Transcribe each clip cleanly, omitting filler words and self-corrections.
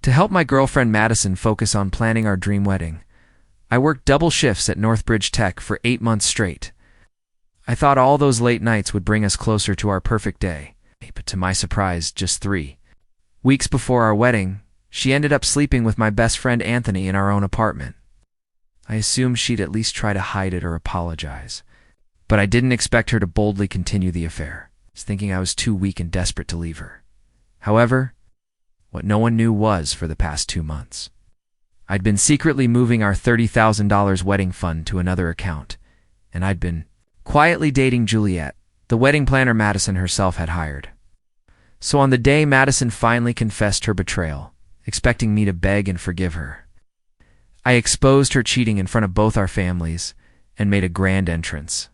To help my girlfriend Madison focus on planning our dream wedding, I worked double shifts at Northbridge Tech for 8 months straight. I thought all those late nights would bring us closer to our perfect day, but to my surprise, just 3 weeks before our wedding, she ended up sleeping with my best friend Anthony in our own apartment. I assumed she'd at least try to hide it or apologize, but I didn't expect her to boldly continue the affair, thinking I was too weak and desperate to leave her. However, what no one knew was, for the past 2 months, I'd been secretly moving our $30,000 wedding fund to another account, and I'd been quietly dating Juliette, the wedding planner Madison herself had hired. So on the day Madison finally confessed her betrayal, expecting me to beg and forgive her, I exposed her cheating in front of both our families and made a grand entrance,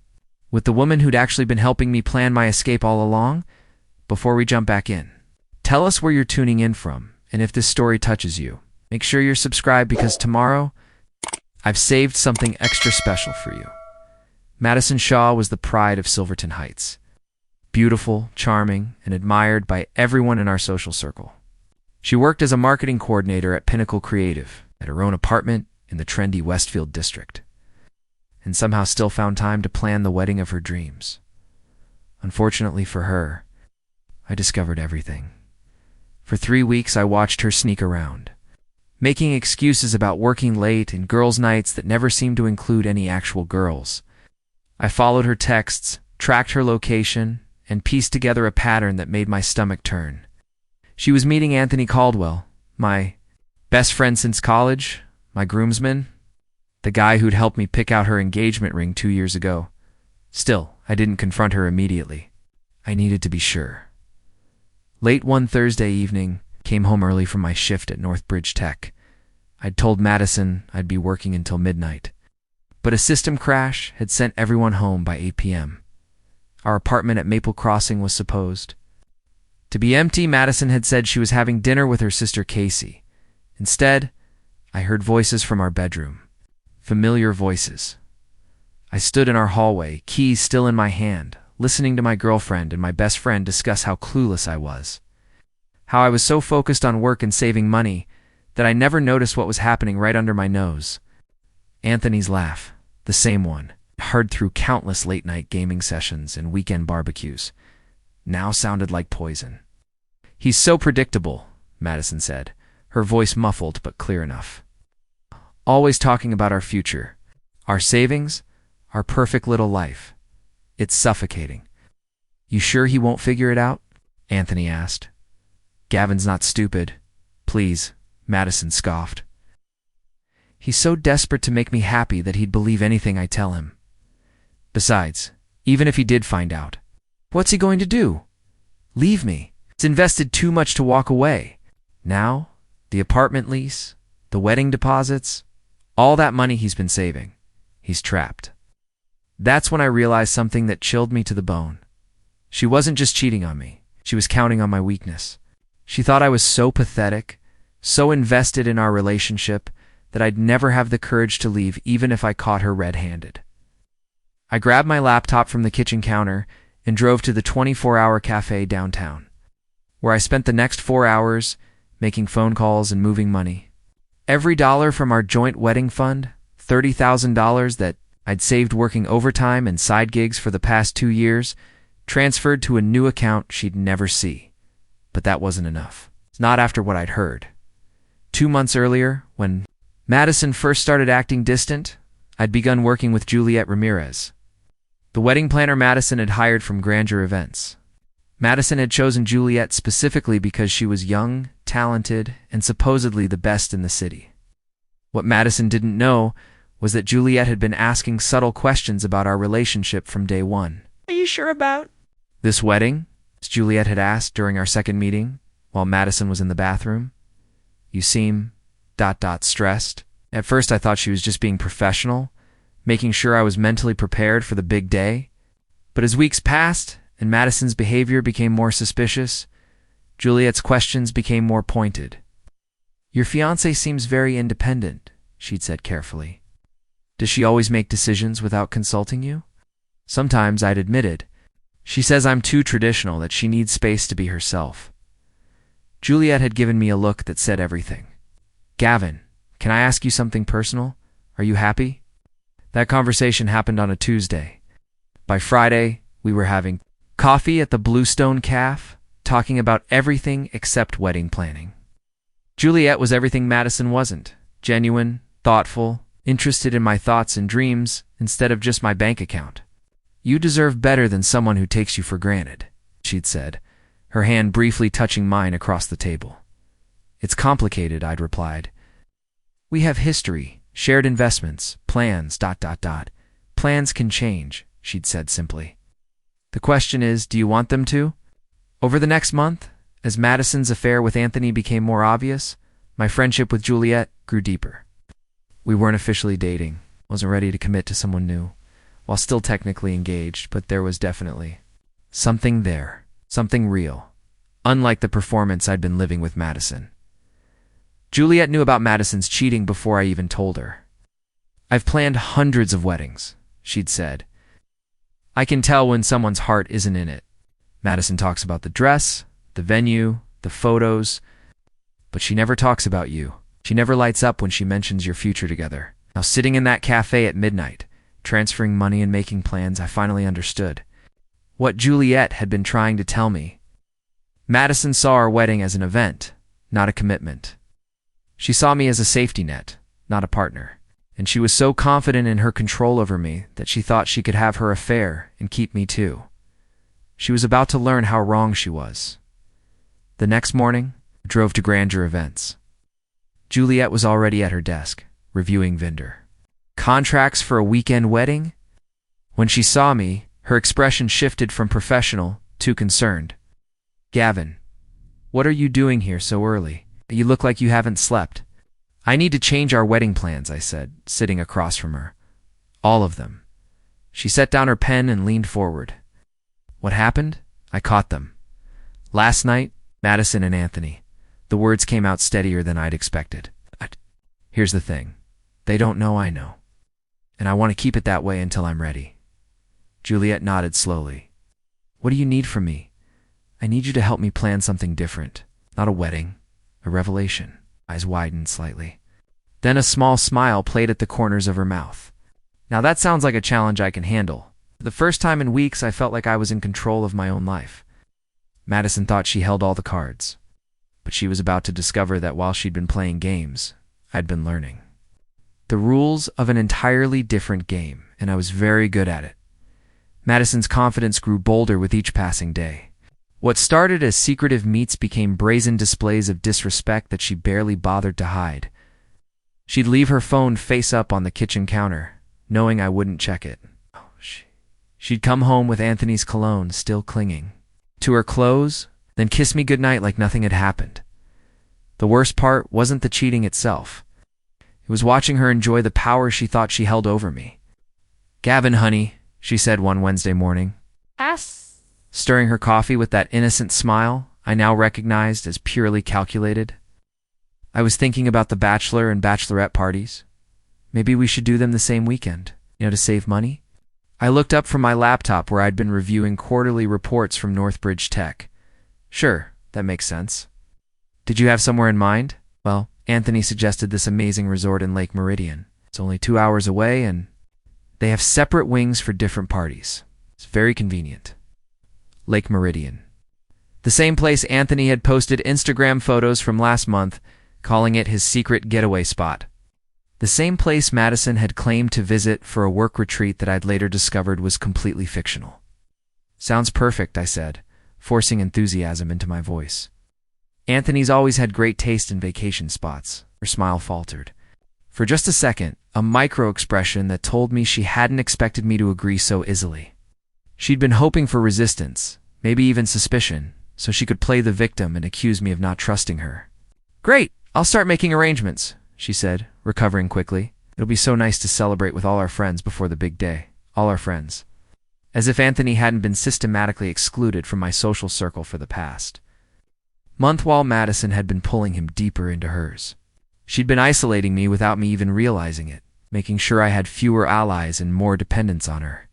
with the woman who'd actually been helping me plan my escape all along. Before we jump back in, tell us where you're tuning in from, and if this story touches you, make sure you're subscribed, because tomorrow, I've saved something extra special for you. Madison Shaw was the pride of Silverton Heights. Beautiful, charming, and admired by everyone in our social circle. She worked as a marketing coordinator at Pinnacle Creative, at her own apartment in the trendy Westfield district, and somehow still found time to plan the wedding of her dreams. Unfortunately for her, I discovered everything. For 3 weeks, I watched her sneak around, making excuses about working late and girls' nights that never seemed to include any actual girls. I followed her texts, tracked her location, and pieced together a pattern that made my stomach turn. She was meeting Anthony Caldwell, my best friend since college, my groomsman, the guy who'd helped me pick out her engagement ring 2 years ago. Still, I didn't confront her immediately. I needed to be sure. Late one Thursday evening, came home early from my shift at Northbridge Tech. I'd told Madison I'd be working until midnight, but a system crash had sent everyone home by 8 p.m. Our apartment at Maple Crossing was supposed to be empty. Madison had said she was having dinner with her sister Casey. Instead, I heard voices from our bedroom. Familiar voices. I stood in our hallway, keys still in my hand, listening to my girlfriend and my best friend discuss how clueless I was. How I was so focused on work and saving money that I never noticed what was happening right under my nose. Anthony's laugh, the same one, heard through countless late-night gaming sessions and weekend barbecues, now sounded like poison. "He's so predictable," Madison said, her voice muffled but clear enough. "Always talking about our future, our savings, our perfect little life. It's suffocating." "You sure he won't figure it out?" Anthony asked. "Gavin's not stupid. Please," Madison scoffed. "He's so desperate to make me happy that he'd believe anything I tell him. Besides, even if he did find out, what's he going to do? Leave me? It's invested too much to walk away. Now, the apartment lease, the wedding deposits, all that money he's been saving. He's trapped." That's when I realized something that chilled me to the bone. She wasn't just cheating on me. She was counting on my weakness. She thought I was so pathetic, so invested in our relationship, that I'd never have the courage to leave even if I caught her red-handed. I grabbed my laptop from the kitchen counter and drove to the 24-hour cafe downtown, where I spent the next 4 hours making phone calls and moving money. Every dollar from our joint wedding fund, $30,000 that I'd saved working overtime and side gigs for the past 2 years, transferred to a new account she'd never see. But that wasn't enough. Not after what I'd heard. 2 months earlier, when Madison first started acting distant, I'd begun working with Juliette Ramirez, the wedding planner Madison had hired from Grandeur Events. Madison had chosen Juliette specifically because she was young, talented, and supposedly the best in the city. What Madison didn't know was that Juliette had been asking subtle questions about our relationship from day one. "Are you sure about this wedding?" Juliette had asked during our second meeting, while Madison was in the bathroom. "You seem ... stressed." At first I thought she was just being professional, making sure I was mentally prepared for the big day. But as weeks passed and Madison's behavior became more suspicious, Juliette's questions became more pointed. "Your fiancé seems very independent," she'd said carefully. "Does she always make decisions without consulting you?" Sometimes, I'd admitted. "She says I'm too traditional, that she needs space to be herself." Juliette had given me a look that said everything. "Gavin, can I ask you something personal? Are you happy?" That conversation happened on a Tuesday. By Friday, we were having coffee at the Bluestone Cafe, talking about everything except wedding planning. Juliette was everything Madison wasn't: genuine, thoughtful, interested in my thoughts and dreams instead of just my bank account. "You deserve better than someone who takes you for granted," she'd said, her hand briefly touching mine across the table. "It's complicated," I'd replied. "We have history, shared investments, plans, ... Plans can change," she'd said simply. "The question is, do you want them to?" Over the next month, as Madison's affair with Anthony became more obvious, my friendship with Juliette grew deeper. We weren't officially dating, wasn't ready to commit to someone new, while still technically engaged, but there was definitely something there, something real, unlike the performance I'd been living with Madison. Juliette knew about Madison's cheating before I even told her. "I've planned hundreds of weddings," she'd said. "I can tell when someone's heart isn't in it. Madison talks about the dress, the venue, the photos, but she never talks about you. She never lights up when she mentions your future together." Now, sitting in that cafe at midnight, transferring money and making plans, I finally understood what Juliette had been trying to tell me. Madison saw our wedding as an event, not a commitment. She saw me as a safety net, not a partner. And she was so confident in her control over me that she thought she could have her affair and keep me too. She was about to learn how wrong she was. The next morning, I drove to Grandeur Events. Juliette was already at her desk, reviewing vendor contracts for a weekend wedding. When she saw me, her expression shifted from professional to concerned. "Gavin, what are you doing here so early? You look like you haven't slept." "I need to change our wedding plans," I said, sitting across from her. "All of them." She set down her pen and leaned forward. "What happened?" I caught them. "Last night, Madison and Anthony." The words came out steadier than I'd expected. "Here's the thing. They don't know I know. And I want to keep it that way until I'm ready." Juliette nodded slowly. "What do you need from me?" "I need you to help me plan something different. Not a wedding, a revelation." Eyes widened slightly. Then a small smile played at the corners of her mouth. "Now that sounds like a challenge I can handle." For the first time in weeks, I felt like I was in control of my own life. Madison thought she held all the cards, but she was about to discover that while she'd been playing games, I'd been learning the rules of an entirely different game, and I was very good at it. Madison's confidence grew bolder with each passing day. What started as secretive meets became brazen displays of disrespect that she barely bothered to hide. She'd leave her phone face up on the kitchen counter, knowing I wouldn't check it. She'd come home with Anthony's cologne still clinging to her clothes, then kiss me goodnight like nothing had happened. The worst part wasn't the cheating itself. It was watching her enjoy the power she thought she held over me. "Gavin, honey," she said one Wednesday morning, stirring her coffee with that innocent smile I now recognized as purely calculated. "I was thinking about the bachelor and bachelorette parties. Maybe we should do them the same weekend, to save money." I looked up from my laptop where I'd been reviewing quarterly reports from Northbridge Tech. "Sure, that makes sense." "Did you have somewhere in mind?" "Well, Anthony suggested this amazing resort in Lake Meridian. It's only 2 hours away, and they have separate wings for different parties. It's very convenient." Lake Meridian. The same place Anthony had posted Instagram photos from last month, calling it his secret getaway spot. The same place Madison had claimed to visit for a work retreat that I'd later discovered was completely fictional. "Sounds perfect," I said, forcing enthusiasm into my voice. "Anthony's always had great taste in vacation spots." Her smile faltered. For just a second, a micro-expression that told me she hadn't expected me to agree so easily. She'd been hoping for resistance, maybe even suspicion, so she could play the victim and accuse me of not trusting her. "Great, I'll start making arrangements," she said, recovering quickly. "It'll be so nice to celebrate with all our friends before the big day. All our friends." As if Anthony hadn't been systematically excluded from my social circle for the past month, while Madison had been pulling him deeper into hers. She'd been isolating me without me even realizing it, making sure I had fewer allies and more dependence on her.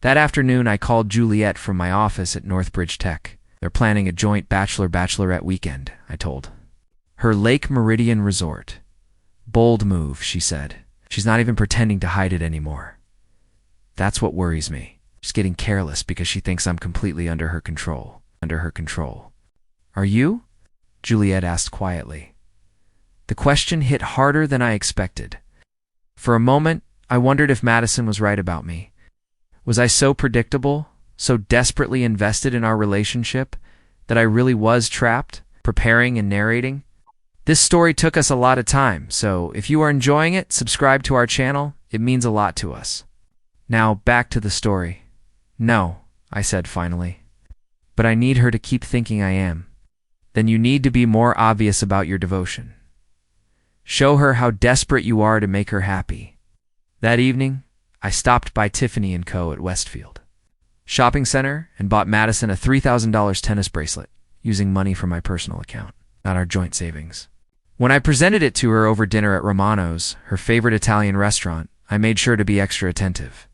That afternoon, I called Juliette from my office at Northbridge Tech. They're planning a joint bachelor-bachelorette weekend, I told. Her Lake Meridian resort. Bold move, she said. She's not even pretending to hide it anymore. That's what worries me. She's getting careless because she thinks I'm completely under her control. Are you? Juliette asked quietly. The question hit harder than I expected. For a moment, I wondered if Madison was right about me. Was I so predictable, so desperately invested in our relationship, that I really was trapped, preparing and narrating? This story took us a lot of time, so if you are enjoying it, subscribe to our channel. It means a lot to us. Now, back to the story. No, I said finally. But I need her to keep thinking I am. Then you need to be more obvious about your devotion. Show her how desperate you are to make her happy. That evening, I stopped by Tiffany & Co. at Westfield Shopping Center and bought Madison a $3,000 tennis bracelet using money from my personal account, not our joint savings. When I presented it to her over dinner at Romano's, her favorite Italian restaurant, I made sure to be extra attentive.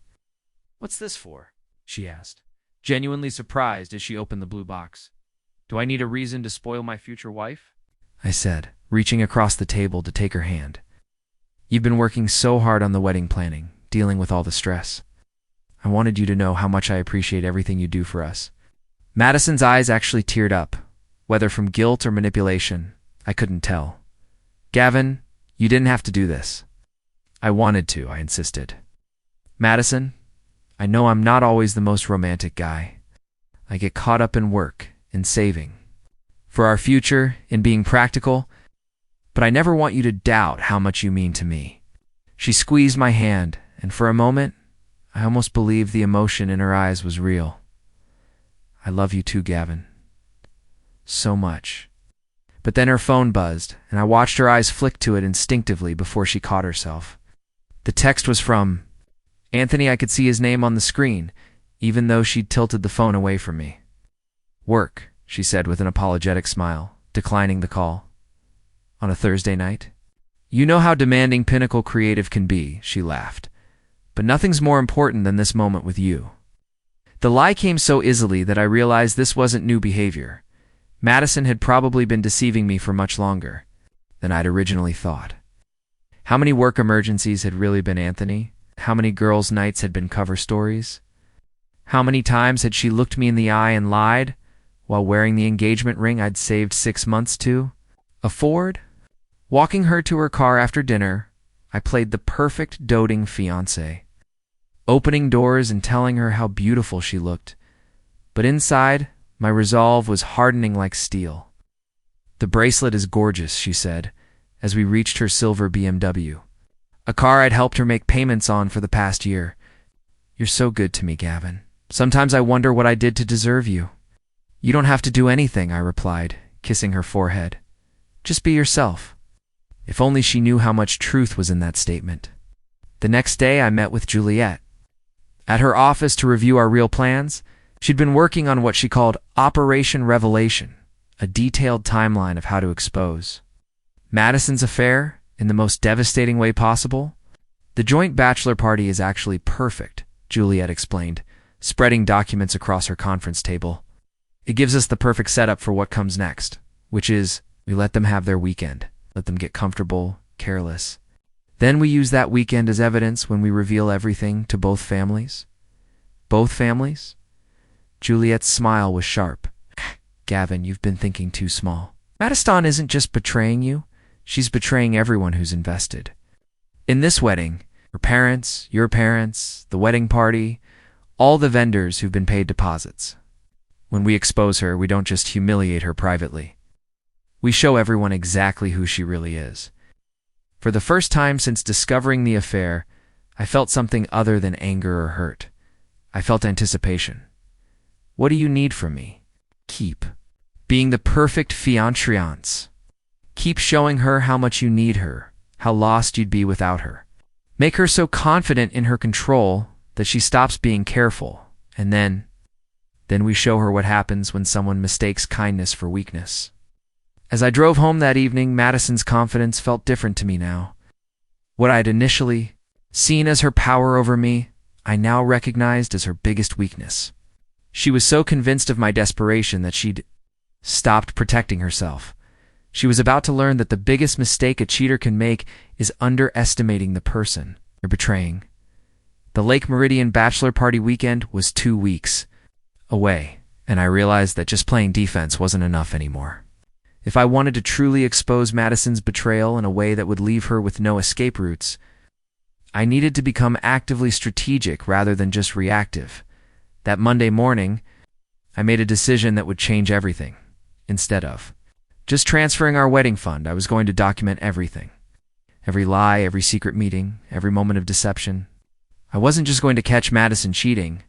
"What's this for?" she asked, genuinely surprised as she opened the blue box. "Do I need a reason to spoil my future wife?" I said, reaching across the table to take her hand. "You've been working so hard on the wedding planning, dealing with all the stress. I wanted you to know how much I appreciate everything you do for us." Madison's eyes actually teared up, whether from guilt or manipulation, I couldn't tell. "Gavin, you didn't have to do this." "I wanted to," I insisted. "Madison, I know I'm not always the most romantic guy. I get caught up in work, in saving, for our future, in being practical, but I never want you to doubt how much you mean to me." She squeezed my hand, and for a moment, I almost believed the emotion in her eyes was real. "I love you too, Gavin. So much." But then her phone buzzed, and I watched her eyes flick to it instinctively before she caught herself. The text was from Anthony. I could see his name on the screen, even though she'd tilted the phone away from me. "Work," she said with an apologetic smile, declining the call. "On a Thursday night?" "You know how demanding Pinnacle Creative can be," she laughed. "But nothing's more important than this moment with you." The lie came so easily that I realized this wasn't new behavior. Madison had probably been deceiving me for much longer than I'd originally thought. How many work emergencies had really been Anthony? How many girls' nights had been cover stories? How many times had she looked me in the eye and lied while wearing the engagement ring I'd saved 6 months to afford? Walking her to her car after dinner, I played the perfect doting fiancé, opening doors and telling her how beautiful she looked. But inside, my resolve was hardening like steel. "The bracelet is gorgeous," she said, as we reached her silver BMW, a car I'd helped her make payments on for the past year. "You're so good to me, Gavin. Sometimes I wonder what I did to deserve you." "You don't have to do anything," I replied, kissing her forehead. "Just be yourself." If only she knew how much truth was in that statement. The next day, I met with Juliette. At her office to review our real plans, she'd been working on what she called Operation Revelation, a detailed timeline of how to expose Madison's affair in the most devastating way possible. "The joint bachelor party is actually perfect," Juliette explained, spreading documents across her conference table. "It gives us the perfect setup for what comes next, which is we let them have their weekend, let them get comfortable, careless. Then we use that weekend as evidence when we reveal everything to both families." "Both families?" Juliette's smile was sharp. "Gavin, you've been thinking too small. Madison isn't just betraying you, she's betraying everyone who's invested. In this wedding, her parents, your parents, the wedding party, all the vendors who've been paid deposits. When we expose her, we don't just humiliate her privately. We show everyone exactly who she really is." For the first time since discovering the affair, I felt something other than anger or hurt. I felt anticipation. "What do you need from me?" "Keep being the perfect fiancé. Keep showing her how much you need her, how lost you'd be without her. Make her so confident in her control that she stops being careful, and then we show her what happens when someone mistakes kindness for weakness." As I drove home that evening, Madison's confidence felt different to me now. What I'd initially seen as her power over me, I now recognized as her biggest weakness. She was so convinced of my desperation that she'd stopped protecting herself. She was about to learn that the biggest mistake a cheater can make is underestimating the person they're betraying. The Lake Meridian bachelor party weekend was 2 weeks away, and I realized that just playing defense wasn't enough anymore. If I wanted to truly expose Madison's betrayal in a way that would leave her with no escape routes, I needed to become actively strategic rather than just reactive. That Monday morning, I made a decision that would change everything. Instead of just transferring our wedding fund, I was going to document everything. Every lie, every secret meeting, every moment of deception. I wasn't just going to catch Madison cheating.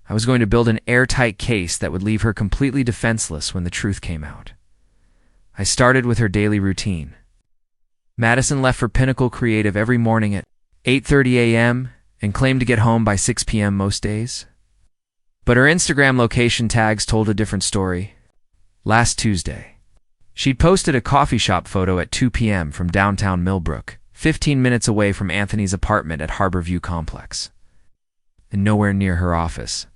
I was going to build an airtight case that would leave her completely defenseless when the truth came out. I started with her daily routine. Madison left for Pinnacle Creative every morning at 8:30 a.m. and claimed to get home by 6 p.m. most days. But her Instagram location tags told a different story. Last Tuesday, she'd posted a coffee shop photo at 2 p.m. from downtown Millbrook, 15 minutes away from Anthony's apartment at Harborview Complex, and nowhere near her office.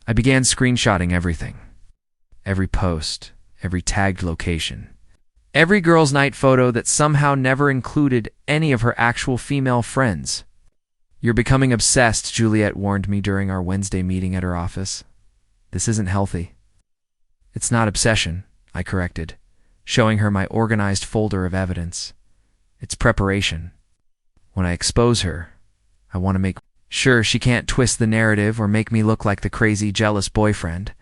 I began screenshotting everything. Every post, every tagged location, every girls' night photo that somehow never included any of her actual female friends. "You're becoming obsessed," Juliette warned me during our Wednesday meeting at her office. "This isn't healthy." "It's not obsession," I corrected, showing her my organized folder of evidence. "It's preparation. When I expose her, I want to make sure she can't twist the narrative or make me look like the crazy, jealous boyfriend."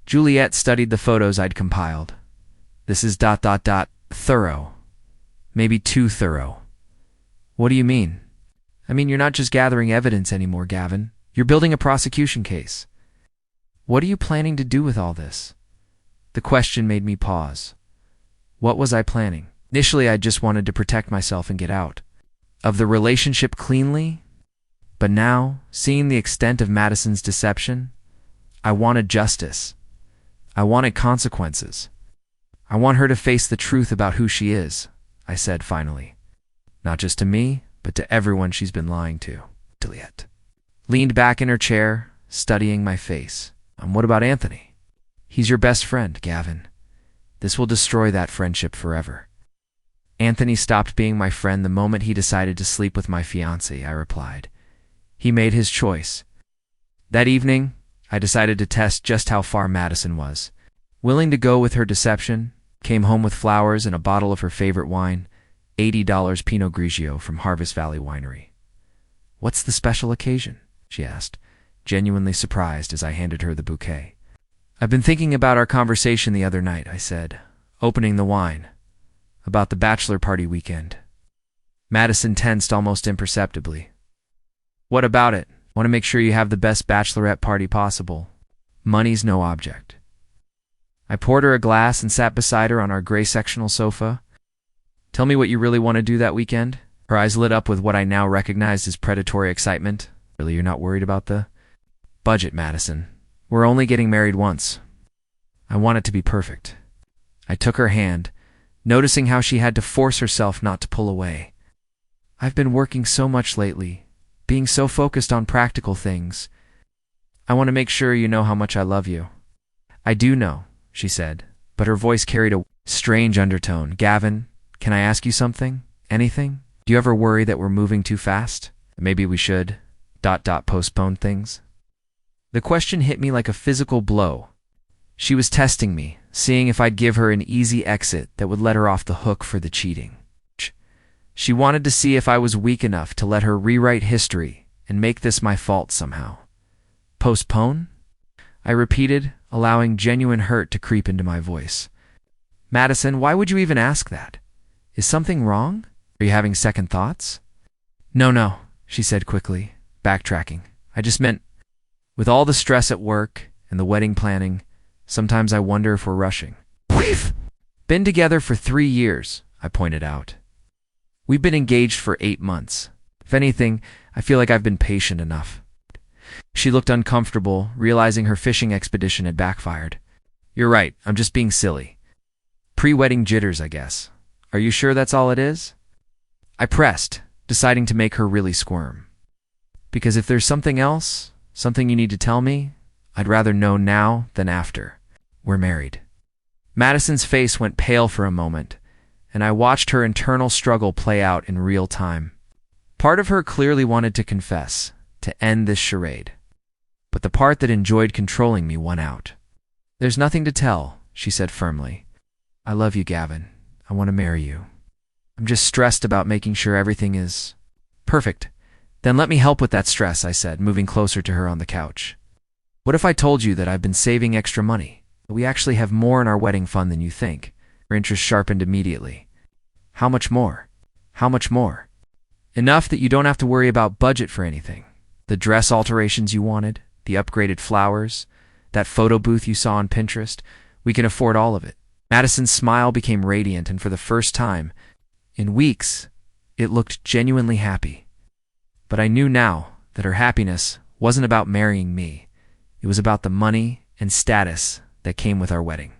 Juliette studied the photos I'd compiled. "This is ... thorough. Maybe too thorough." "What do you mean?" "I mean, you're not just gathering evidence anymore, Gavin. You're building a prosecution case." "What are you planning to do with all this?" The question made me pause. What was I planning? Initially, I just wanted to protect myself and get out of the relationship cleanly. But now, seeing the extent of Madison's deception, I wanted justice. I wanted consequences. "I want her to face the truth about who she is," I said finally. "Not just to me, but to everyone she's been lying to." Juliette leaned back in her chair, studying my face. "What about Anthony?" "He's your best friend, Gavin. This will destroy that friendship forever." "Anthony stopped being my friend the moment he decided to sleep with my fiancée," I replied. "He made his choice." That evening, I decided to test just how far Madison was. Willing to go with her deception, came home with flowers and a bottle of her favorite wine, $80 Pinot Grigio from Harvest Valley Winery. "What's the special occasion?" she asked, genuinely surprised as I handed her the bouquet. "I've been thinking about our conversation the other night," I said, opening the wine. "About the bachelor party weekend." Madison tensed almost imperceptibly. "What about it? Want to make sure you have the best bachelorette party possible. Money's no object." I poured her a glass and sat beside her on our gray sectional sofa. "Tell me what you really want to do that weekend." Her eyes lit up with what I now recognized as predatory excitement. "Really, you're not worried about the budget, Madison? We're only getting married once. I want it to be perfect." I took her hand, noticing how she had to force herself not to pull away. "I've been working so much lately, being so focused on practical things. I want to make sure you know how much I love you." "I do know," she said, but her voice carried a strange undertone. "Gavin, can I ask you something? Anything? Do you ever worry that we're moving too fast? Maybe we should ... postpone things?" The question hit me like a physical blow. She was testing me, seeing if I'd give her an easy exit that would let her off the hook for the cheating. She wanted to see if I was weak enough to let her rewrite history and make this my fault somehow. "Postpone?" I repeated, allowing genuine hurt to creep into my voice. "Madison, why would you even ask that? Is something wrong? Are you having second thoughts?" No, she said quickly, backtracking. "I just meant, with all the stress at work and the wedding planning, sometimes I wonder if we're rushing." "We've been together for 3 years," I pointed out. "We've been engaged for 8 months. If anything, I feel like I've been patient enough." She looked uncomfortable, realizing her fishing expedition had backfired. "You're right, I'm just being silly. Pre-wedding jitters, I guess. Are you sure that's all it is?" I pressed, deciding to make her really squirm. "Because if there's something else, something you need to tell me, I'd rather know now than after. We're married." Madison's face went pale for a moment, and I watched her internal struggle play out in real time. Part of her clearly wanted to confess, to end this charade. But the part that enjoyed controlling me won out. "There's nothing to tell," she said firmly. "I love you, Gavin. I want to marry you. I'm just stressed about making sure everything is perfect." "Then let me help with that stress," I said, moving closer to her on the couch. "What if I told you that I've been saving extra money? That we actually have more in our wedding fund than you think?" Her interest sharpened immediately. "How much more?" "How much more?" "Enough that you don't have to worry about budget for anything. The dress alterations you wanted, the upgraded flowers, that photo booth you saw on Pinterest, we can afford all of it." Madison's smile became radiant, and for the first time in weeks, it looked genuinely happy. But I knew now that her happiness wasn't about marrying me. It was about the money and status that came with our wedding.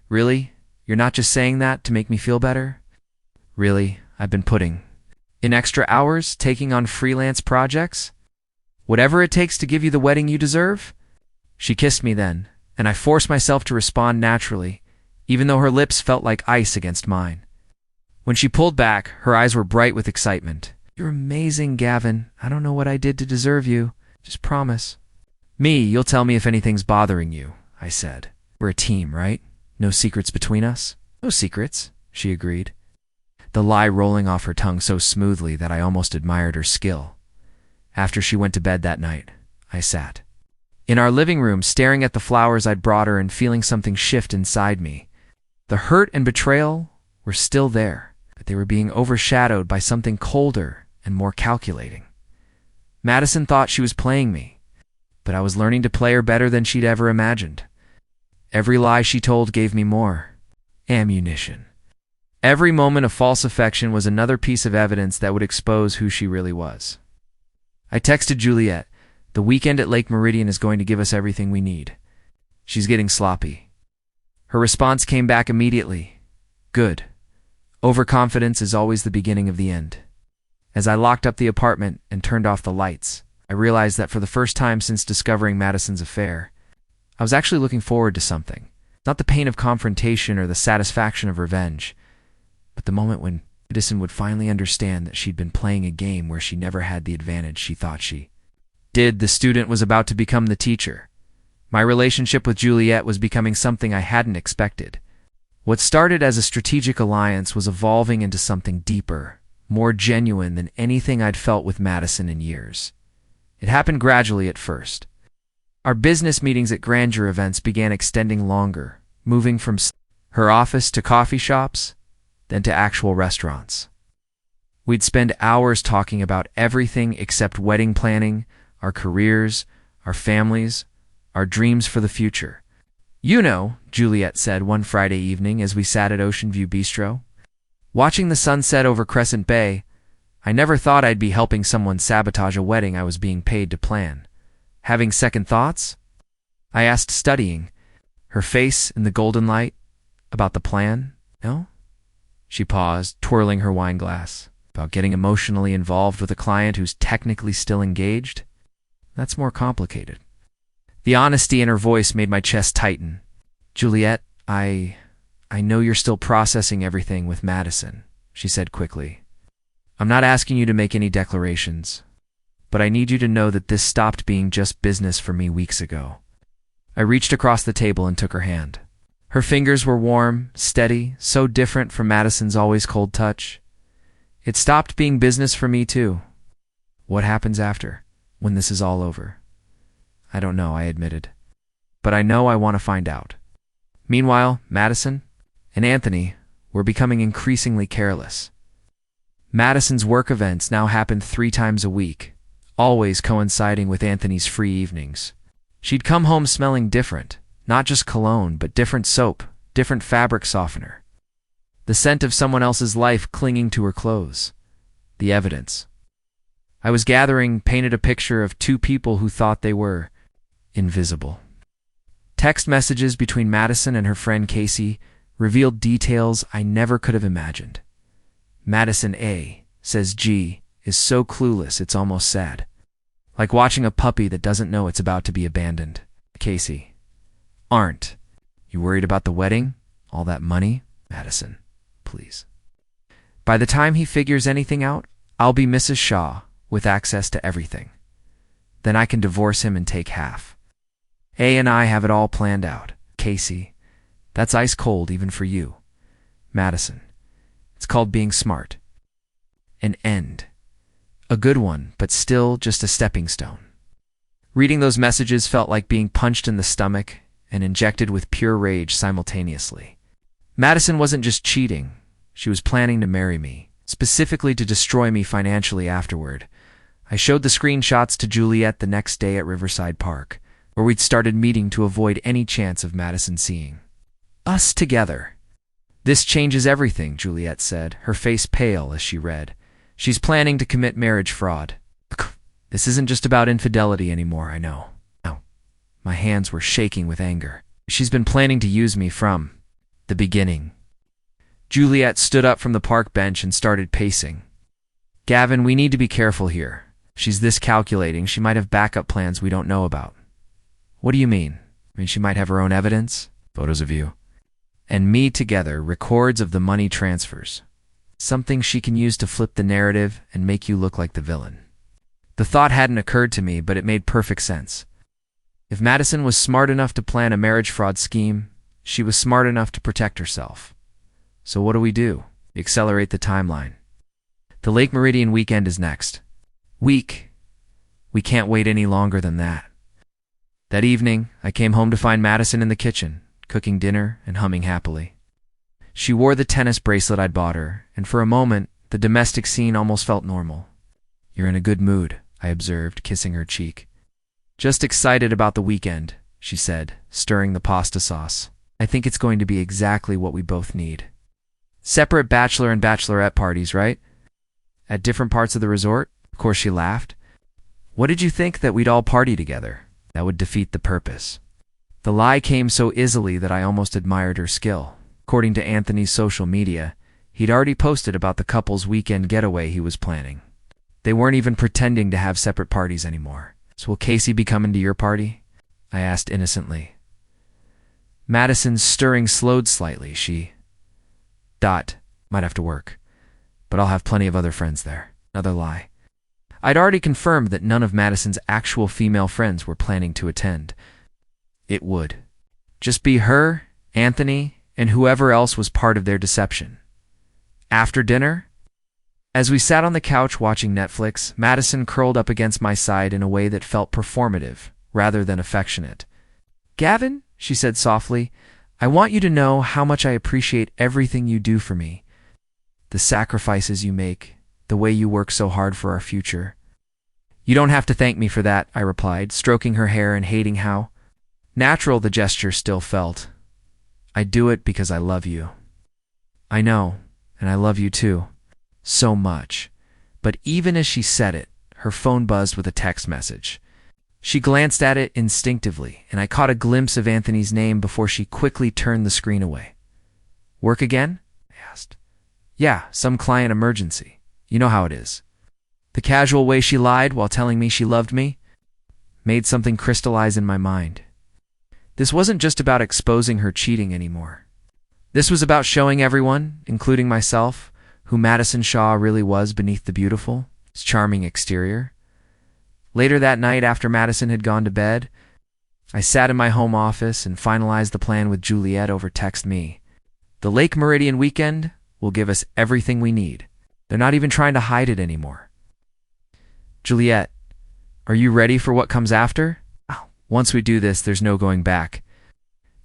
"Really? You're not just saying that to make me feel better?" "Really, I've been putting in extra hours, taking on freelance projects. Whatever it takes to give you the wedding you deserve." She kissed me then, and I forced myself to respond naturally, even though her lips felt like ice against mine. When she pulled back, her eyes were bright with excitement. "You're amazing, Gavin. I don't know what I did to deserve you. Just promise." "Me, you'll tell me if anything's bothering you," I said. "We're a team, right? No secrets between us?" "No secrets," she agreed, the lie rolling off her tongue so smoothly that I almost admired her skill. After she went to bed that night, I sat in our living room, staring at the flowers I'd brought her and feeling something shift inside me. The hurt and betrayal were still there, but they were being overshadowed by something colder and more calculating. Madison thought she was playing me, but I was learning to play her better than she'd ever imagined. Every lie she told gave me more ammunition. Every moment of false affection was another piece of evidence that would expose who she really was. I texted Juliette, "The weekend at Lake Meridian is going to give us everything we need. She's getting sloppy." Her response came back immediately. "Good. Overconfidence is always the beginning of the end." As I locked up the apartment and turned off the lights, I realized that for the first time since discovering Madison's affair, I was actually looking forward to something. Not the pain of confrontation or the satisfaction of revenge, but the moment when Madison would finally understand that she'd been playing a game where she never had the advantage she thought she did. The student was about to become the teacher. My relationship with Juliette was becoming something I hadn't expected. What started as a strategic alliance was evolving into something deeper, more genuine than anything I'd felt with Madison in years. It happened gradually at first. Our business meetings at grandeur events began extending longer, moving from her office to coffee shops, then to actual restaurants. We'd spend hours talking about everything except wedding planning, our careers, our families, our dreams for the future. "You know," Juliette said one Friday evening as we sat at Ocean View Bistro, watching the sunset over Crescent Bay, "I never thought I'd be helping someone sabotage a wedding I was being paid to plan. Having second thoughts?" I asked, studying her face in the golden light. "About the plan? No?" She paused, twirling her wine glass. "About getting emotionally involved with a client who's technically still engaged? That's more complicated." The honesty in her voice made my chest tighten. "Juliette, I know you're still processing everything with Madison," she said quickly. "I'm not asking you to make any declarations, but I need you to know that this stopped being just business for me weeks ago." I reached across the table and took her hand. Her fingers were warm, steady, so different from Madison's always cold touch. "It stopped being business for me too." "What happens after, when this is all over?" "I don't know," I admitted. "But I know I want to find out." Meanwhile, Madison and Anthony were becoming increasingly careless. Madison's work events now happened 3 times a week, always coinciding with Anthony's free evenings. She'd come home smelling different, not just cologne, but different soap, different fabric softener. The scent of someone else's life clinging to her clothes. The evidence I was gathering painted a picture of 2 people who thought they were invisible. Text messages between Madison and her friend Casey revealed details I never could have imagined. Madison A. says G is so clueless it's almost sad. Like watching a puppy that doesn't know it's about to be abandoned. Casey. Aren't. You worried about the wedding? All that money? Madison, please. By the time he figures anything out, I'll be Mrs. Shaw with access to everything. Then I can divorce him and take half. A and I have it all planned out. Casey, that's ice cold even for you. Madison, it's called being smart. An end. A good one, but still just a stepping stone. Reading those messages felt like being punched in the stomach and injected with pure rage simultaneously. Madison wasn't just cheating. She was planning to marry me, specifically to destroy me financially afterward. I showed the screenshots to Juliette the next day at Riverside Park, where we'd started meeting to avoid any chance of Madison seeing us together. This changes everything, Juliette said, her face pale as she read. She's planning to commit marriage fraud. This isn't just about infidelity anymore, I know. No. My hands were shaking with anger. She's been planning to use me from the beginning. Juliette stood up from the park bench and started pacing. Gavin, we need to be careful here. She's this calculating. She might have backup plans we don't know about. What do you mean? I mean, she might have her own evidence? Photos of you and me together, records of the money transfers. Something she can use to flip the narrative and make you look like the villain. The thought hadn't occurred to me, but it made perfect sense. If Madison was smart enough to plan a marriage fraud scheme, she was smart enough to protect herself. So what do? We accelerate the timeline. The Lake Meridian weekend is next. We can't wait any longer than that. That evening, I came home to find Madison in the kitchen, cooking dinner and humming happily. She wore the tennis bracelet I'd bought her, and for a moment, the domestic scene almost felt normal. You're in a good mood, I observed, kissing her cheek. Just excited about the weekend, she said, stirring the pasta sauce. I think it's going to be exactly what we both need. Separate bachelor and bachelorette parties, right? At different parts of the resort? Of course, she laughed. What did you think, that we'd all party together? That would defeat the purpose. The lie came so easily that I almost admired her skill. According to Anthony's social media, he'd already posted about the couple's weekend getaway he was planning. They weren't even pretending to have separate parties anymore. So will Casey be coming to your party? I asked innocently. Madison's stirring slowed slightly. Might have to work, but I'll have plenty of other friends there. Another lie. I'd already confirmed that none of Madison's actual female friends were planning to attend. It would just be her, Anthony, and whoever else was part of their deception. After dinner, as we sat on the couch watching Netflix, Madison curled up against my side in a way that felt performative rather than affectionate. Gavin, she said softly, I want you to know how much I appreciate everything you do for me. The sacrifices you make, the way you work so hard for our future. You don't have to thank me for that, I replied, stroking her hair and hating how natural the gesture still felt. I do it because I love you. I know, and I love you too. So much. But even as she said it, her phone buzzed with a text message. She glanced at it instinctively, and I caught a glimpse of Anthony's name before she quickly turned the screen away. Work again? I asked. Yeah, some client emergency. You know how it is. The casual way she lied while telling me she loved me made something crystallize in my mind. This wasn't just about exposing her cheating anymore. This was about showing everyone, including myself, who Madison Shaw really was beneath the beautiful, charming exterior. Later that night, after Madison had gone to bed, I sat in my home office and finalized the plan with Juliette over text me. The Lake Meridian weekend will give us everything we need. They're not even trying to hide it anymore. Juliette, are you ready for what comes after? Once we do this, there's no going back.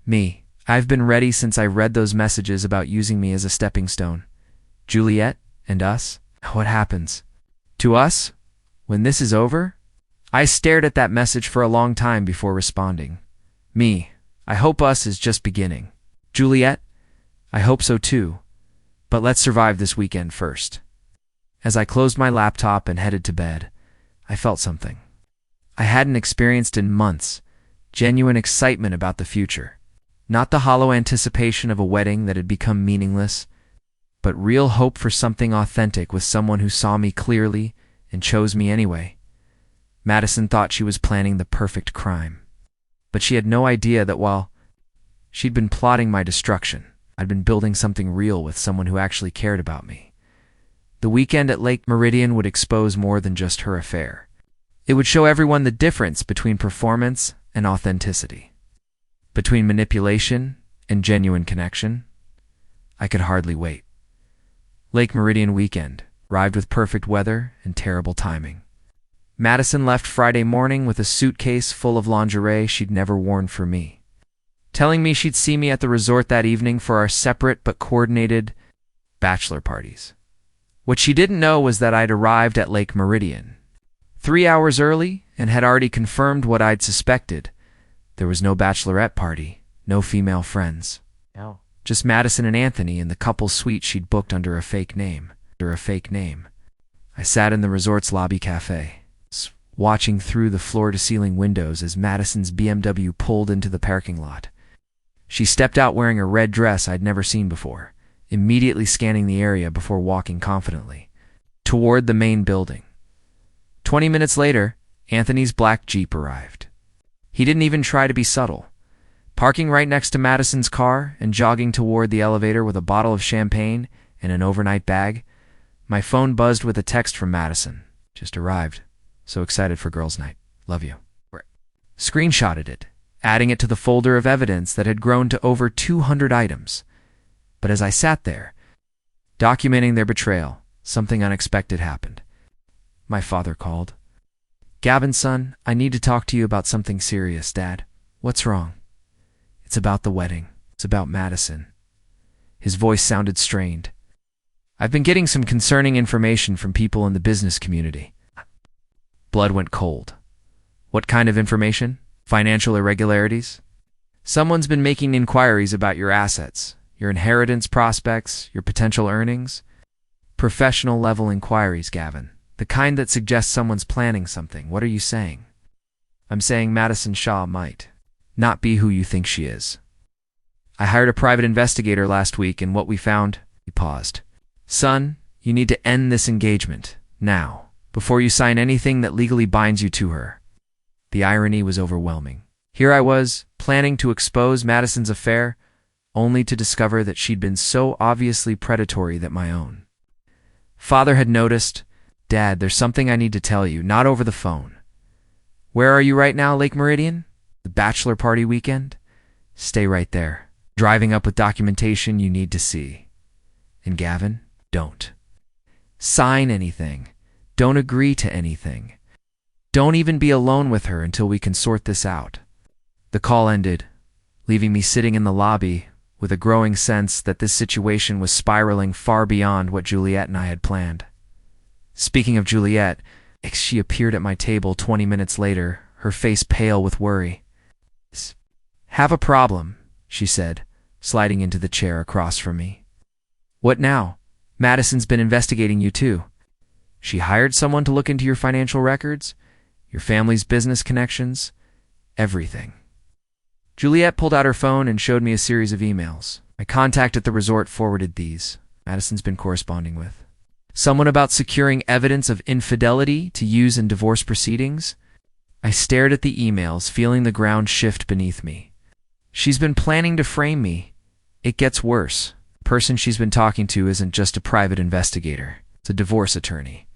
Me, I've been ready since I read those messages about using me as a stepping stone. Juliette and us? What happens to us when this is over? I stared at that message for a long time before responding. Me, I hope us is just beginning. Juliette, I hope so too. But let's survive this weekend first. As I closed my laptop and headed to bed, I felt something I hadn't experienced in months. Genuine excitement about the future. Not the hollow anticipation of a wedding that had become meaningless, but real hope for something authentic with someone who saw me clearly and chose me anyway. Madison thought she was planning the perfect crime. But she had no idea that while she'd been plotting my destruction, I'd been building something real with someone who actually cared about me. The weekend at Lake Meridian would expose more than just her affair. It would show everyone the difference between performance and authenticity, between manipulation and genuine connection. I could hardly wait. Lake Meridian weekend arrived with perfect weather and terrible timing. Madison left Friday morning with a suitcase full of lingerie she'd never worn for me, telling me she'd see me at the resort that evening for our separate but coordinated bachelor parties. What she didn't know was that I'd arrived at Lake Meridian 3 hours early and had already confirmed what I'd suspected. There was no bachelorette party, no female friends. No. Just Madison and Anthony in the couple's suite she'd booked under a fake name. I sat in the resort's lobby cafe, watching through the floor-to-ceiling windows as Madison's BMW pulled into the parking lot. She stepped out wearing a red dress I'd never seen before, immediately scanning the area before walking confidently toward the main building. 20 minutes later, Anthony's black Jeep arrived. He didn't even try to be subtle. Parking right next to Madison's car and jogging toward the elevator with a bottle of champagne and an overnight bag, my phone buzzed with a text from Madison. Just arrived. So excited for girls' night. Love you. Screenshotted it, adding it to the folder of evidence that had grown to over 200 items. But as I sat there, documenting their betrayal, something unexpected happened. My father called. "Gavin, son, I need to talk to you about something serious, Dad." "What's wrong?" "It's about the wedding. It's about Madison." His voice sounded strained. "I've been getting some concerning information from people in the business community." Blood went cold. "What kind of information? Financial irregularities?" "Someone's been making inquiries about your assets, your inheritance prospects, your potential earnings." "Professional-level inquiries, Gavin. The kind that suggests someone's planning something. What are you saying?" "I'm saying Madison Shaw might not be who you think she is. I hired a private investigator last week, and what we found..." He paused. "Son, you need to end this engagement, now, before you sign anything that legally binds you to her." The irony was overwhelming. Here I was, planning to expose Madison's affair, only to discover that she'd been so obviously predatory that my own father had noticed. "Dad, there's something I need to tell you, not over the phone." "Where are you right now, Lake Meridian? The bachelor party weekend?" "Stay right there. Driving up with documentation you need to see." "And Gavin, don't sign anything. Don't agree to anything. Don't even be alone with her until we can sort this out." The call ended, leaving me sitting in the lobby with a growing sense that this situation was spiraling far beyond what Juliette and I had planned. Speaking of Juliette, she appeared at my table 20 minutes later, her face pale with worry. "Have a problem," she said, sliding into the chair across from me. "What now? Madison's been investigating you too. She hired someone to look into your financial records, your family's business connections, everything." Juliette pulled out her phone and showed me a series of emails. My contact at the resort forwarded these. Madison's been corresponding with someone about securing evidence of infidelity to use in divorce proceedings. I stared at the emails, feeling the ground shift beneath me. She's been planning to frame me. It gets worse. The person she's been talking to isn't just a private investigator. It's a divorce attorney.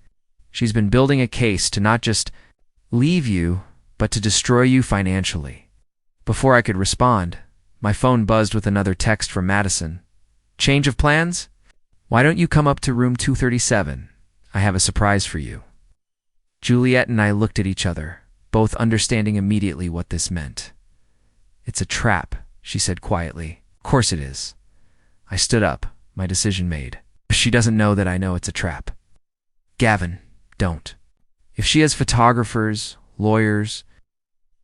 She's been building a case to not just leave you, but to destroy you financially. Before I could respond, my phone buzzed with another text from Madison. "Change of plans? Why don't you come up to room 237? I have a surprise for you." Juliette and I looked at each other, both understanding immediately what this meant. "It's a trap," she said quietly. "Of course it is." I stood up, my decision made. She doesn't know that I know it's a trap. "Gavin, don't. If she has photographers, lawyers,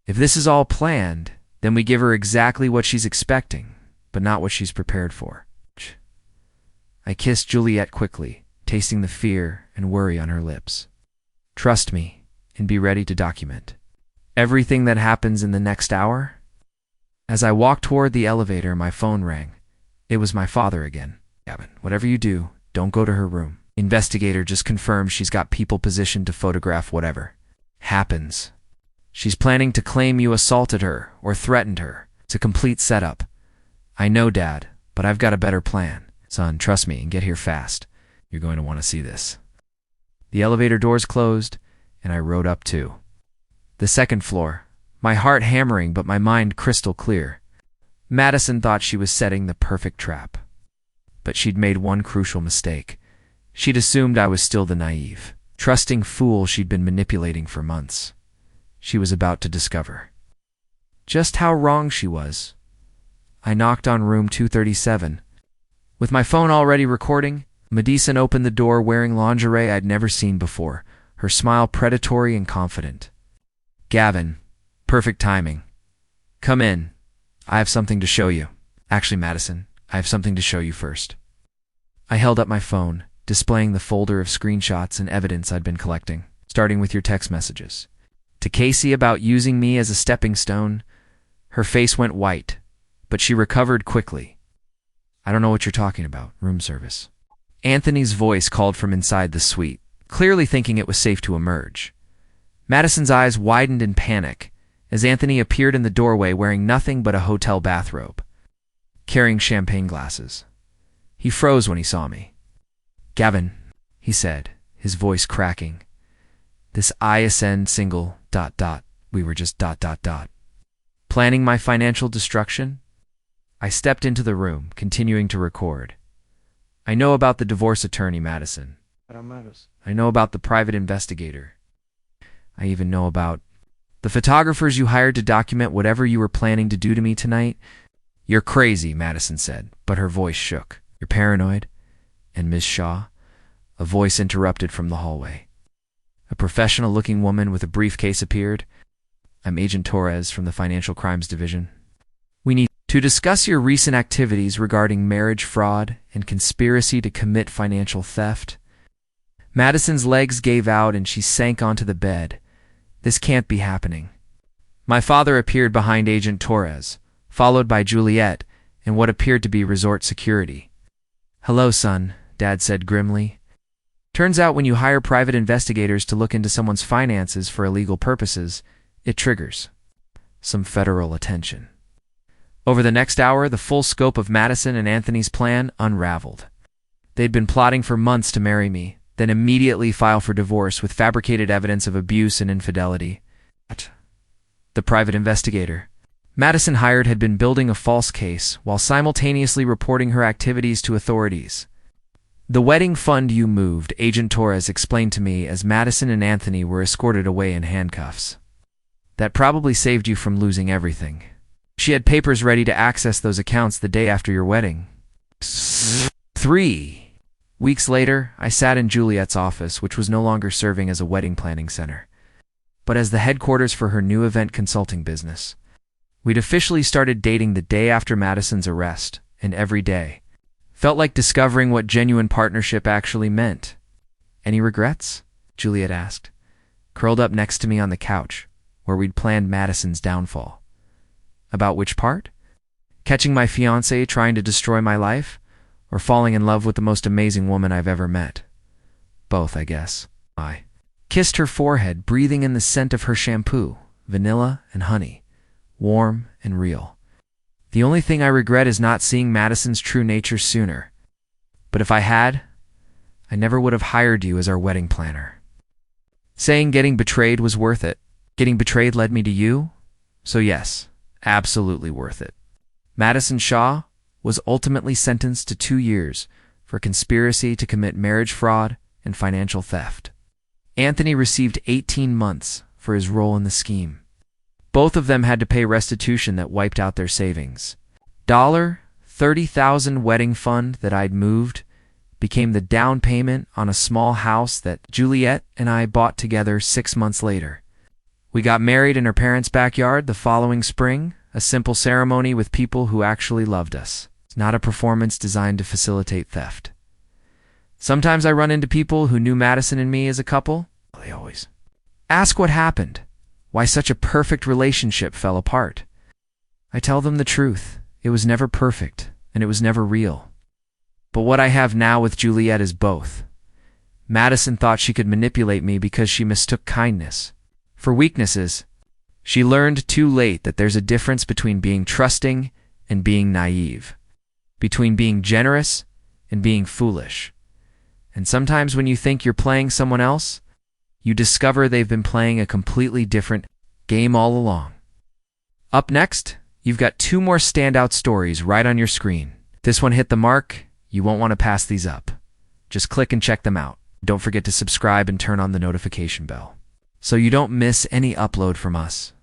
if this is all planned, then we give her exactly what she's expecting, but not what she's prepared for." I kissed Juliette quickly, tasting the fear and worry on her lips. "Trust me, and be ready to document everything that happens in the next hour." As I walked toward the elevator, my phone rang. It was my father again. "Gavin, whatever you do, don't go to her room. Investigator just confirmed she's got people positioned to photograph whatever happens." She's planning to claim you assaulted her or threatened her. It's a complete setup. I know, Dad, but I've got a better plan. Son, trust me and get here fast. You're going to want to see this. The elevator doors closed, and I rode up too. The second floor, my heart hammering but my mind crystal clear. Madison thought she was setting the perfect trap. But she'd made one crucial mistake. She'd assumed I was still the naive, trusting fool she'd been manipulating for months. She was about to discover just how wrong she was. I knocked on room 237. With my phone already recording, Madison opened the door wearing lingerie I'd never seen before, her smile predatory and confident. Gavin, perfect timing. Come in. I have something to show you. Actually, Madison, I have something to show you first. I held up my phone, displaying the folder of screenshots and evidence I'd been collecting, starting with your text messages. To Casey about using me as a stepping stone, her face went white, but she recovered quickly. I don't know what you're talking about, room service. Anthony's voice called from inside the suite, clearly thinking it was safe to emerge. Madison's eyes widened in panic as Anthony appeared in the doorway wearing nothing but a hotel bathrobe, carrying champagne glasses. He froze when he saw me. Gavin, he said, his voice cracking. This ISN single ... we were just ... Planning my financial destruction? I stepped into the room, continuing to record. I know about the divorce attorney, Madison. I know about the private investigator. I even know about the photographers you hired to document whatever you were planning to do to me tonight. You're crazy, Madison said, but her voice shook. You're paranoid? And Ms. Shaw? A voice interrupted from the hallway. A professional-looking woman with a briefcase appeared. I'm Agent Torres from the Financial Crimes Division. We need to discuss your recent activities regarding marriage fraud and conspiracy to commit financial theft. Madison's legs gave out and she sank onto the bed. This can't be happening. My father appeared behind Agent Torres, followed by Juliette and what appeared to be resort security. Hello, son, Dad said grimly. Turns out when you hire private investigators to look into someone's finances for illegal purposes, it triggers some federal attention. Over the next hour, the full scope of Madison and Anthony's plan unraveled. They'd been plotting for months to marry me, then immediately file for divorce with fabricated evidence of abuse and infidelity. The private investigator Madison hired had been building a false case while simultaneously reporting her activities to authorities. The wedding fund you moved, Agent Torres explained to me as Madison and Anthony were escorted away in handcuffs. That probably saved you from losing everything. She had papers ready to access those accounts the day after your wedding. 3 weeks later, I sat in Juliette's office, which was no longer serving as a wedding planning center, but as the headquarters for her new event consulting business. We'd officially started dating the day after Madison's arrest, and every day felt like discovering what genuine partnership actually meant. Any regrets? Juliette asked, curled up next to me on the couch, where we'd planned Madison's downfall. About which part? Catching my fiancé trying to destroy my life, or falling in love with the most amazing woman I've ever met? Both, I guess. I kissed her forehead, breathing in the scent of her shampoo, vanilla and honey, warm and real. The only thing I regret is not seeing Madison's true nature sooner. But if I had, I never would have hired you as our wedding planner. Saying getting betrayed was worth it. Getting betrayed led me to you? So yes, absolutely worth it. Madison Shaw was ultimately sentenced to 2 years for conspiracy to commit marriage fraud and financial theft. Anthony received 18 months for his role in the scheme. Both of them had to pay restitution that wiped out their savings. $30,000 wedding fund that I'd moved became the down payment on a small house that Juliette and I bought together 6 months later. We got married in her parents' backyard the following spring, a simple ceremony with people who actually loved us. It's not a performance designed to facilitate theft. Sometimes I run into people who knew Madison and me as a couple. They always ask what happened, why such a perfect relationship fell apart. I tell them the truth. It was never perfect, and it was never real. But what I have now with Juliette is both. Madison thought she could manipulate me because she mistook kindness for weaknesses, She learned too late that there's a difference between being trusting and being naive, between being generous and being foolish. And sometimes when you think you're playing someone else, you discover they've been playing a completely different game all along. Up next, you've got 2 more standout stories right on your screen. If this one hit the mark, you won't want to pass these up. Just click and check them out. Don't forget to subscribe and turn on the notification bell so you don't miss any upload from us.